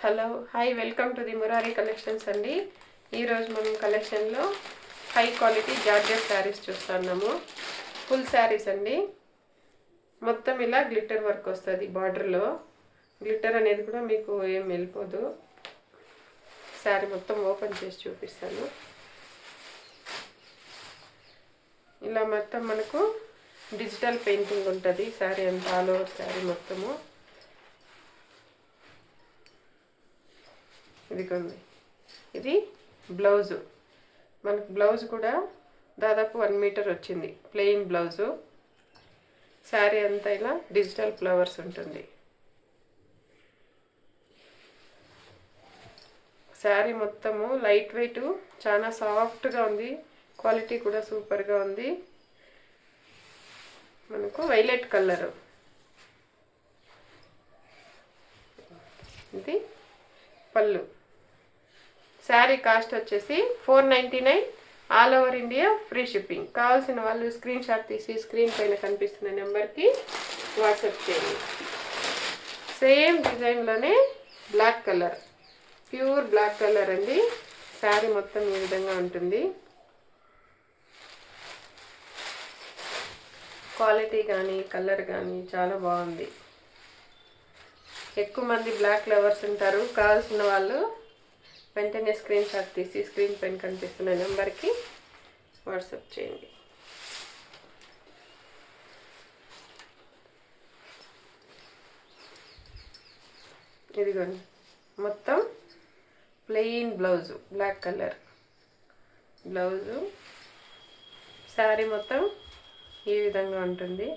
Hello hi welcome to the Murari collections అండి. ఈరోజు మనం కలెక్షన్లో హై క్వాలిటీ జార్జెట్ శారీస్ చూస్తున్నాము. ఫుల్ శారీస్ అండి. మొత్తం ఇలా గ్లిటర్ వర్క్ వస్తుంది. బార్డర్లో గ్లిటర్ అనేది కూడా మీకు ఏం వెళ్ళిపోదు. శారీ మొత్తం ఓపెన్ చేసి చూపిస్తాను. ఇలా మొత్తం మనకు డిజిటల్ పెయింటింగ్ ఉంటుంది శారీ అంతా, ఆల్ ఓవర్ శారీ మొత్తము. ఇదిగోండి, ఇది బ్లౌజు. మనకు బ్లౌజ్ కూడా దాదాపు 1 మీటర్ వచ్చింది, ప్లెయిన్ బ్లౌజు. శారీ అంతా ఇలా డిజిటల్ ఫ్లవర్స్ ఉంటుంది. శారీ మొత్తము లైట్ వెయిట్, చాలా సాఫ్ట్గా ఉంది. క్వాలిటీ కూడా సూపర్గా ఉంది. మనకు వైలెట్ కలరు. ఇది పళ్ళు. శారీ కాస్ట్ వచ్చేసి 499, all over India free shipping. కావాల్సిన వాళ్ళు స్క్రీన్ షాట్ తీసి స్క్రీన్ పైన కనిపిస్తున్న నెంబర్కి వాట్సాప్ చేయండి. సేమ్ డిజైన్లోనే black colour, pure black colour అండి. శారీ మొత్తం ఈ విధంగా ఉంటుంది. క్వాలిటీ కానీ కలర్ కానీ చాలా బాగుంది. ఎక్కువ మంది బ్లాక్ లవర్స్ ఉంటారు. కావాల్సిన వాళ్ళు వెంటనే స్క్రీన్ షాట్ తీసి స్క్రీన్ పైన కనిపిస్తున్న నెంబర్కి వాట్సాప్ చేయండి. ఇదిగోండి, మొత్తం plain blouse, black colour blouse. Sari మొత్తం ఈ విధంగా ఉంటుంది.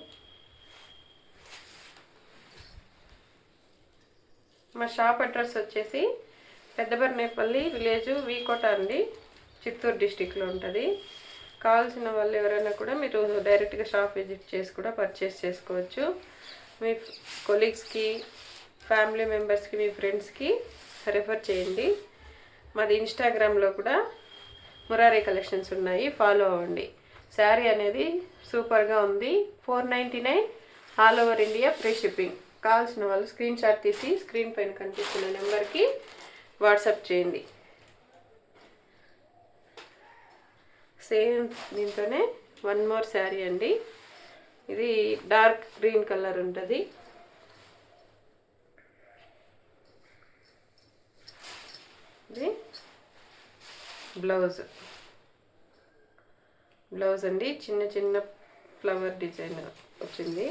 మా షాప్ అడ్రస్ వచ్చేసి పెద్దబర్నేపల్లి విలేజ్, వీకోట అండి, చిత్తూరు డిస్టిక్లో ఉంటుంది. కావాల్సిన వాళ్ళు ఎవరైనా కూడా మీరు డైరెక్ట్గా షాప్ విజిట్ చేసి కూడా పర్చేస్ చేసుకోవచ్చు. మీ కొలీగ్స్కి, ఫ్యామిలీ మెంబర్స్కి, మీ ఫ్రెండ్స్కి రెఫర్ చేయండి. మాది ఇన్స్టాగ్రామ్లో కూడా మురారి కలెక్షన్స్ ఉన్నాయి, ఫాలో అవ్వండి. శారీ అనేది సూపర్గా ఉంది. 499, all over India free shipping. కావాల్సిన వాళ్ళు స్క్రీన్ షాట్ తీసి స్క్రీన్ పైన కనిపిస్తున్న నెంబర్కి వాట్సాప్ చేయండి. సేమ్ దీంతోనే 1 మోర్ శారీ అండి. ఇది డార్క్ గ్రీన్ కలర్ ఉంటుంది. ఇది బ్లౌజ్. బ్లౌజ్ అండి, చిన్న చిన్న ఫ్లవర్ డిజైన్ వచ్చింది.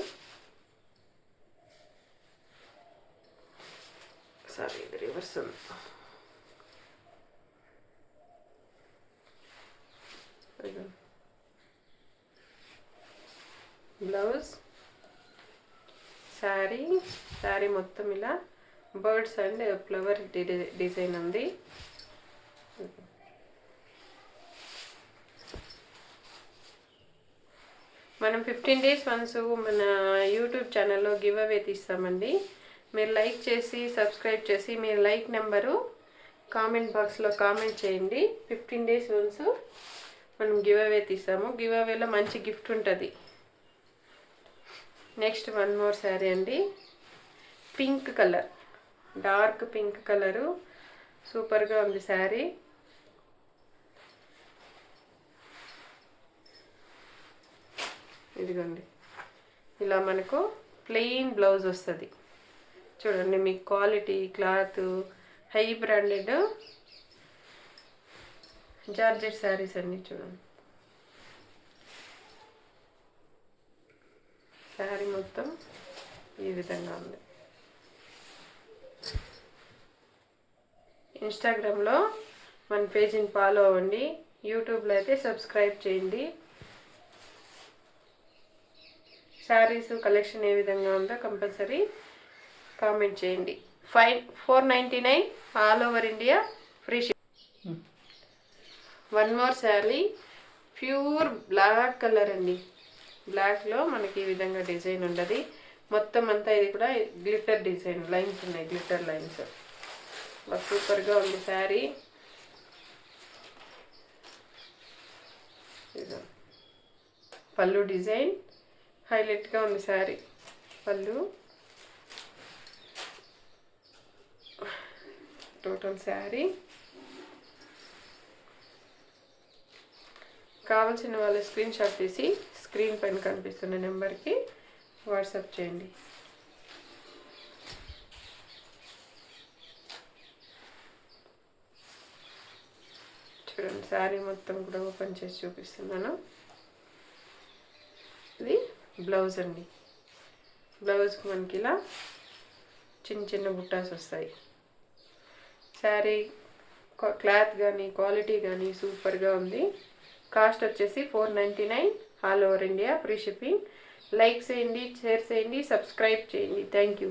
సారీ, ఇది రివర్స్ ఉంది. బ్లౌజ్, శారీ మొత్తం ఇలా బర్డ్స్ అండ్ ఫ్లవర్ డిజైన్ ఉంది. మనం 15 days వన్స్ మన యూట్యూబ్ ఛానల్లో గివ్ అవే తీస్తామండి. మీరు లైక్ చేసి సబ్స్క్రైబ్ చేసి మీ లైక్ నెంబరు కామెంట్ బాక్స్లో కామెంట్ చేయండి. 15 days వన్స్ మనం గివ్ అవే తీస్తాము. గివ్ అవేలో మంచి గిఫ్ట్ ఉంటుంది. నెక్స్ట్ 1 మోర్ శారీ అండి. Pink colour, dark pink colour, సూపర్గా ఉంది శారీ. ఇదిగోండి, ఇలా మనకు ప్లెయిన్ బ్లౌజ్ వస్తుంది. చూడండి, మీ quality cloth high branded georgette saris అన్నీ చూడండి. శారీ మొత్తం ఈ విధంగా ఉంది. ఇన్స్టాగ్రామ్లో మన పేజీని ఫాలో అవ్వండి. యూట్యూబ్లో అయితే సబ్స్క్రైబ్ చేయండి. శారీస్ కలెక్షన్ ఏ విధంగా ఉందో కంపల్సరీ కామెంట్ చేయండి. 499, all over India free shipping. 1 more sari, pure black colour అండి. బ్లాక్లో మనకి ఈ విధంగా డిజైన్ ఉండదు. మొత్తం అంతా ఇది కూడా గ్లిటర్ డిజైన్, లైన్స్ ఉన్నాయి, గ్లిటర్ లైన్స్. సూపర్గా ఉంది శారీ. పళ్ళు డిజైన్ హైలైట్గా ఉంది శారీ. పళ్ళు టోటల్ శారీ. కావాల్సిన వాళ్ళు స్క్రీన్ షాట్ తీసి స్క్రీన్ పైన కనిపిస్తున్న నెంబర్కి వాట్సాప్ చేయండి. చూడండి శారీ మొత్తం కూడా ఓపెన్ చేసి చూపిస్తున్నాను. ఇది బ్లౌజ్ అండి. బ్లౌజ్కి మనకి ఇలా చిన్న చిన్న బుట్టాస్ వస్తాయి. శారీ క్లాత్ కానీ క్వాలిటీ కానీ సూపర్గా ఉంది. కాస్ట్ వచ్చేసి 499 all over India, free shipping. Like చేయండి, షేర్ చేయండి, సబ్స్క్రైబ్ చేయండి. Thank you.